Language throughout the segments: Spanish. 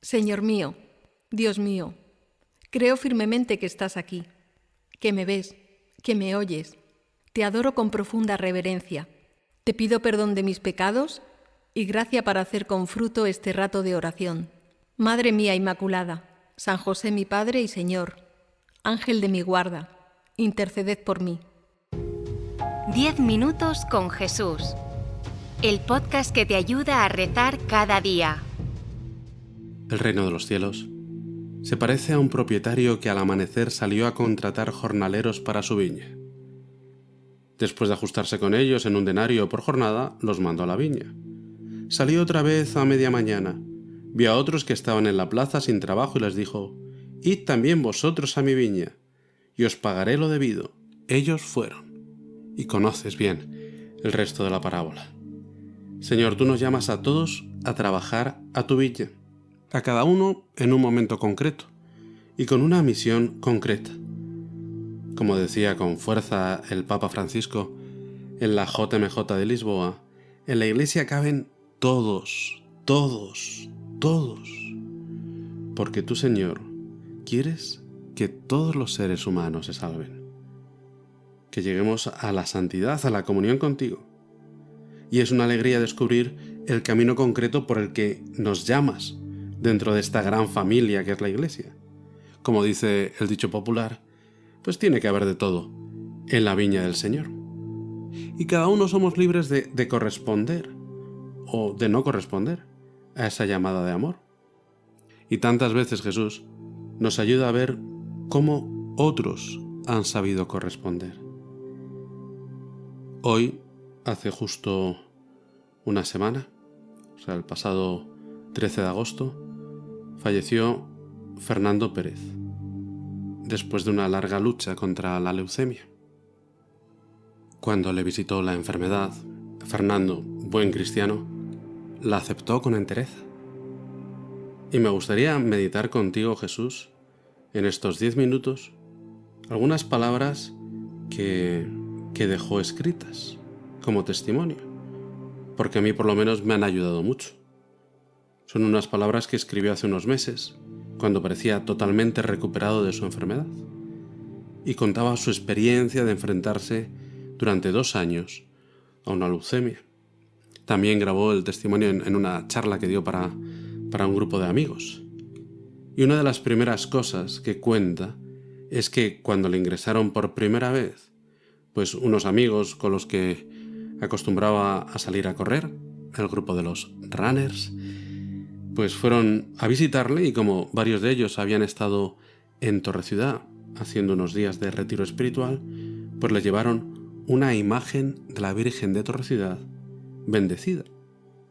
Señor mío, Dios mío, creo firmemente que estás aquí, que me ves, que me oyes. Te adoro con profunda reverencia. Te pido perdón de mis pecados y gracia para hacer con fruto este rato de oración. Madre mía Inmaculada, San José mi Padre y Señor, Ángel de mi guarda, interceded por mí. 10 minutos con Jesús. El podcast que te ayuda a rezar cada día. El reino de los cielos se parece a un propietario que al amanecer salió a contratar jornaleros para su viña. Después de ajustarse con ellos en un denario por jornada, los mandó a la viña. Salió otra vez a media mañana, vio a otros que estaban en la plaza sin trabajo y les dijo: «Id también vosotros a mi viña, y os pagaré lo debido». Ellos fueron. Y conoces bien el resto de la parábola. Señor, tú nos llamas a todos a trabajar a tu viña, a cada uno en un momento concreto y con una misión concreta. Como decía con fuerza el Papa Francisco en la JMJ de Lisboa, en la Iglesia caben todos, porque tú, Señor, quieres que todos los seres humanos se salven, que lleguemos a la santidad, a la comunión contigo. Y es una alegría descubrir el camino concreto por el que nos llamas dentro de esta gran familia que es la Iglesia. Como dice el dicho popular, pues tiene que haber de todo en la viña del Señor. Y cada uno somos libres de corresponder o de no corresponder a esa llamada de amor. Y tantas veces Jesús nos ayuda a ver cómo otros han sabido corresponder. Hoy, hace justo una semana, o sea, el pasado 13 de agosto, falleció Fernando Pérez, después de una larga lucha contra la leucemia. Cuando le visitó la enfermedad, Fernando, buen cristiano, la aceptó con entereza. Y me gustaría meditar contigo, Jesús, en estos 10 minutos, algunas palabras que dejó escritas como testimonio, porque a mí por lo menos me han ayudado mucho. Son unas palabras que escribió hace unos meses, cuando parecía totalmente recuperado de su enfermedad, y contaba su experiencia de enfrentarse durante 2 años a una leucemia. También grabó el testimonio en una charla que dio para un grupo de amigos. Y una de las primeras cosas que cuenta es que cuando le ingresaron por primera vez, pues unos amigos con los que acostumbraba a salir a correr, el grupo de los runners, pues fueron a visitarle y como varios de ellos habían estado en Torreciudad haciendo unos días de retiro espiritual, pues le llevaron una imagen de la Virgen de Torreciudad bendecida,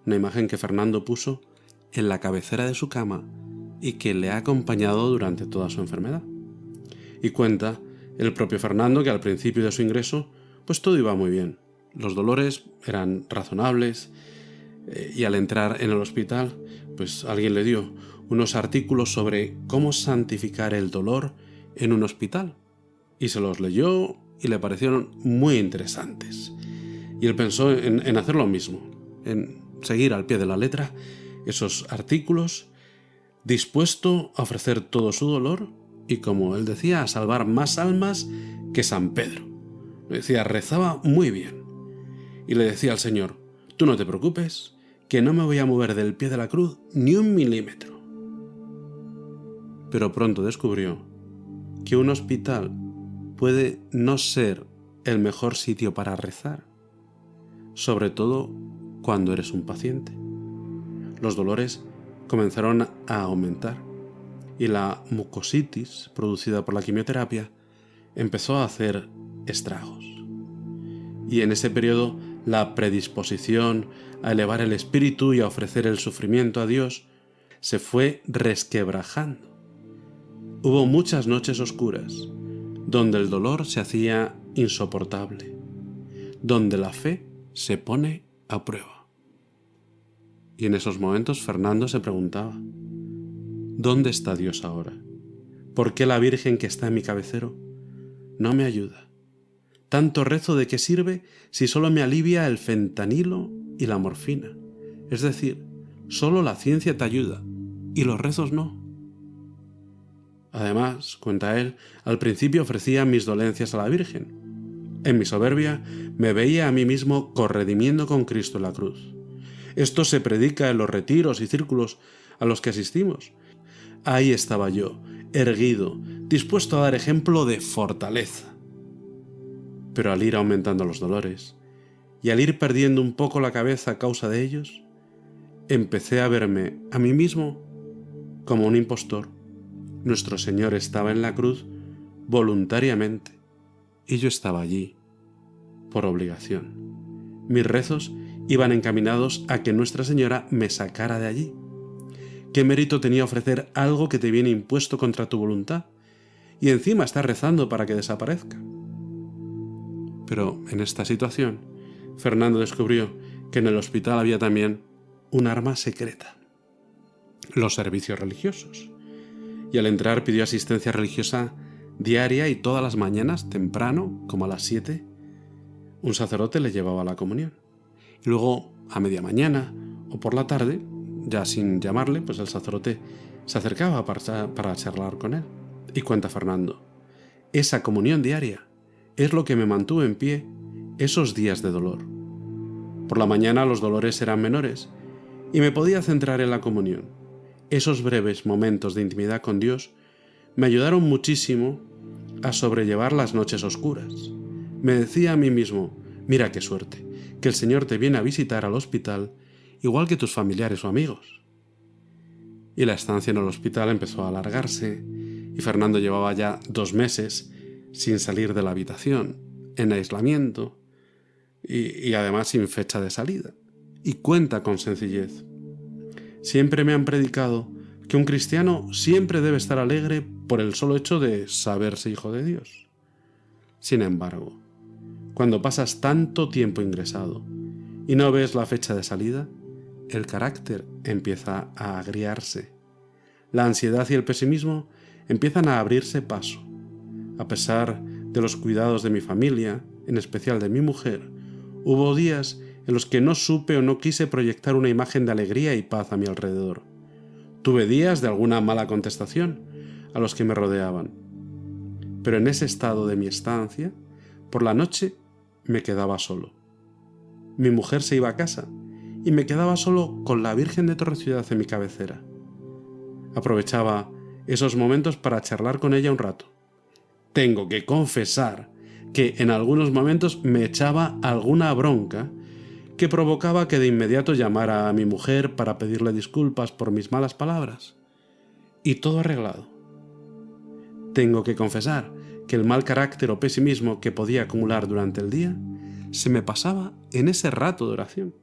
una imagen que Fernando puso en la cabecera de su cama y que le ha acompañado durante toda su enfermedad. Y cuenta el propio Fernando que al principio de su ingreso pues todo iba muy bien. Los dolores eran razonables y al entrar en el hospital pues alguien le dio unos artículos sobre cómo santificar el dolor en un hospital y se los leyó y le parecieron muy interesantes. Y él pensó en hacer lo mismo, en seguir al pie de la letra esos artículos, dispuesto a ofrecer todo su dolor y, como él decía, a salvar más almas que San Pedro. Decía, rezaba muy bien. Y le decía al Señor: tú no te preocupes, que no me voy a mover del pie de la cruz ni 1 milímetro. Pero pronto descubrió que un hospital puede no ser el mejor sitio para rezar, sobre todo cuando eres un paciente. Los dolores comenzaron a aumentar y la mucositis producida por la quimioterapia empezó a hacer estragos. Y en ese periodo la predisposición a elevar el espíritu y a ofrecer el sufrimiento a Dios se fue resquebrajando. Hubo muchas noches oscuras donde el dolor se hacía insoportable, donde la fe se pone a prueba. Y en esos momentos Fernando se preguntaba: ¿dónde está Dios ahora? ¿Por qué la Virgen que está en mi cabecero no me ayuda? Tanto rezo, ¿de qué sirve si solo me alivia el fentanilo y la morfina? Es decir, solo la ciencia te ayuda y los rezos no. Además, cuenta él, al principio ofrecía mis dolencias a la Virgen. En mi soberbia me veía a mí mismo corredimiendo con Cristo en la cruz. Esto se predica en los retiros y círculos a los que asistimos. Ahí estaba yo, erguido, dispuesto a dar ejemplo de fortaleza. Pero al ir aumentando los dolores y al ir perdiendo un poco la cabeza a causa de ellos, empecé a verme a mí mismo como un impostor. Nuestro Señor estaba en la cruz voluntariamente y yo estaba allí por obligación. Mis rezos iban encaminados a que Nuestra Señora me sacara de allí. ¿Qué mérito tenía ofrecer algo que te viene impuesto contra tu voluntad y encima estás rezando para que desaparezca? Pero en esta situación, Fernando descubrió que en el hospital había también un arma secreta: los servicios religiosos. Y al entrar pidió asistencia religiosa diaria y todas las mañanas, temprano, como a las 7, un sacerdote le llevaba a la comunión. Y luego, a media mañana o por la tarde, ya sin llamarle, pues el sacerdote se acercaba para charlar con él. Y cuenta Fernando, esa comunión diaria es lo que me mantuvo en pie esos días de dolor. Por la mañana los dolores eran menores y me podía centrar en la comunión. Esos breves momentos de intimidad con Dios me ayudaron muchísimo a sobrellevar las noches oscuras. Me decía a mí mismo, mira qué suerte, que el Señor te viene a visitar al hospital igual que tus familiares o amigos. Y la estancia en el hospital empezó a alargarse y Fernando llevaba ya 2 meses sin salir de la habitación, en aislamiento y además sin fecha de salida. Y cuenta con sencillez. Siempre me han predicado que un cristiano siempre debe estar alegre por el solo hecho de saberse hijo de Dios. Sin embargo, cuando pasas tanto tiempo ingresado y no ves la fecha de salida, el carácter empieza a agriarse. La ansiedad y el pesimismo empiezan a abrirse paso. A pesar de los cuidados de mi familia, en especial de mi mujer, hubo días en los que no supe o no quise proyectar una imagen de alegría y paz a mi alrededor. Tuve días de alguna mala contestación a los que me rodeaban. Pero en ese estado de mi estancia, por la noche me quedaba solo. Mi mujer se iba a casa y me quedaba solo con la Virgen de Torre-Ciudad en mi cabecera. Aprovechaba esos momentos para charlar con ella un rato. Tengo que confesar que en algunos momentos me echaba alguna bronca que provocaba que de inmediato llamara a mi mujer para pedirle disculpas por mis malas palabras. Y todo arreglado. Tengo que confesar que el mal carácter o pesimismo que podía acumular durante el día se me pasaba en ese rato de oración.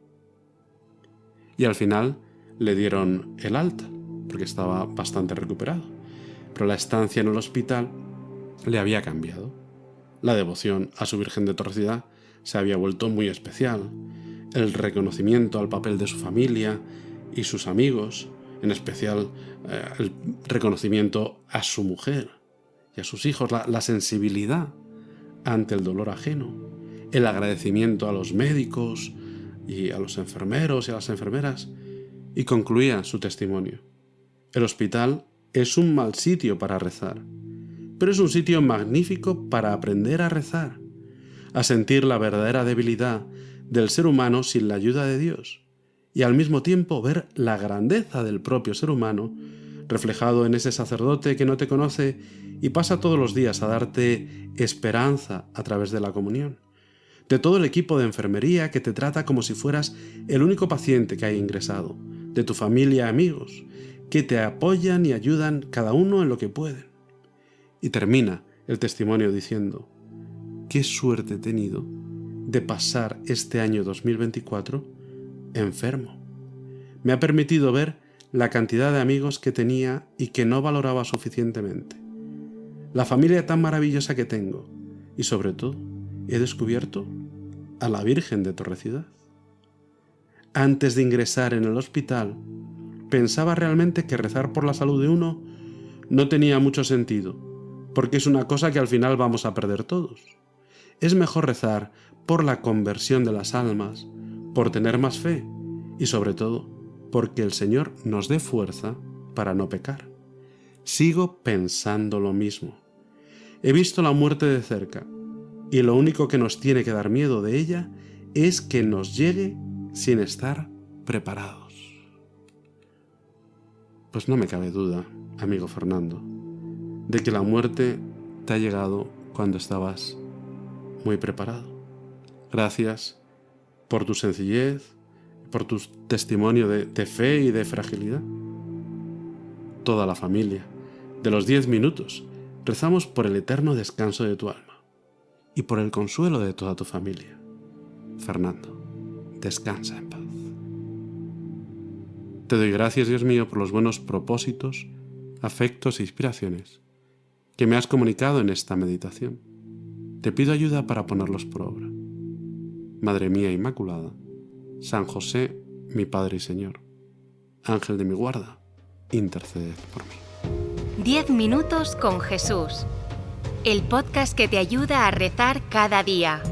Y al final le dieron el alta, porque estaba bastante recuperado. Pero la estancia en el hospital le había cambiado. La devoción a su Virgen de Torre-Ciudad se había vuelto muy especial. El reconocimiento al papel de su familia y sus amigos, en especial el reconocimiento a su mujer y a sus hijos, la sensibilidad ante el dolor ajeno, el agradecimiento a los médicos y a los enfermeros y a las enfermeras, y concluía su testimonio. El hospital es un mal sitio para rezar, pero es un sitio magnífico para aprender a rezar, a sentir la verdadera debilidad del ser humano sin la ayuda de Dios, y al mismo tiempo ver la grandeza del propio ser humano reflejado en ese sacerdote que no te conoce y pasa todos los días a darte esperanza a través de la comunión, de todo el equipo de enfermería que te trata como si fueras el único paciente que hay ingresado, de tu familia y amigos, que te apoyan y ayudan cada uno en lo que pueden. Y termina el testimonio diciendo: qué suerte he tenido de pasar este año 2024 enfermo. Me ha permitido ver la cantidad de amigos que tenía y que no valoraba suficientemente, la familia tan maravillosa que tengo y sobre todo he descubierto a la Virgen de Torre-Ciudad. Antes de ingresar en el hospital, pensaba realmente que rezar por la salud de uno no tenía mucho sentido, porque es una cosa que al final vamos a perder todos. Es mejor rezar por la conversión de las almas, por tener más fe y sobre todo porque el Señor nos dé fuerza para no pecar. Sigo pensando lo mismo. He visto la muerte de cerca y lo único que nos tiene que dar miedo de ella es que nos llegue sin estar preparados. Pues no me cabe duda, amigo Fernando, de que la muerte te ha llegado cuando estabas muy preparado. Gracias por tu sencillez, por tu testimonio de fe y de fragilidad. Toda la familia, de los 10 minutos, rezamos por el eterno descanso de tu alma y por el consuelo de toda tu familia. Fernando, descansa en paz. Te doy gracias, Dios mío, por los buenos propósitos, afectos e inspiraciones que me has comunicado en esta meditación. Te pido ayuda para ponerlos por obra. Madre mía Inmaculada, San José, mi Padre y Señor, Ángel de mi guarda, interceded por mí. 10 minutos con Jesús. El podcast que te ayuda a rezar cada día.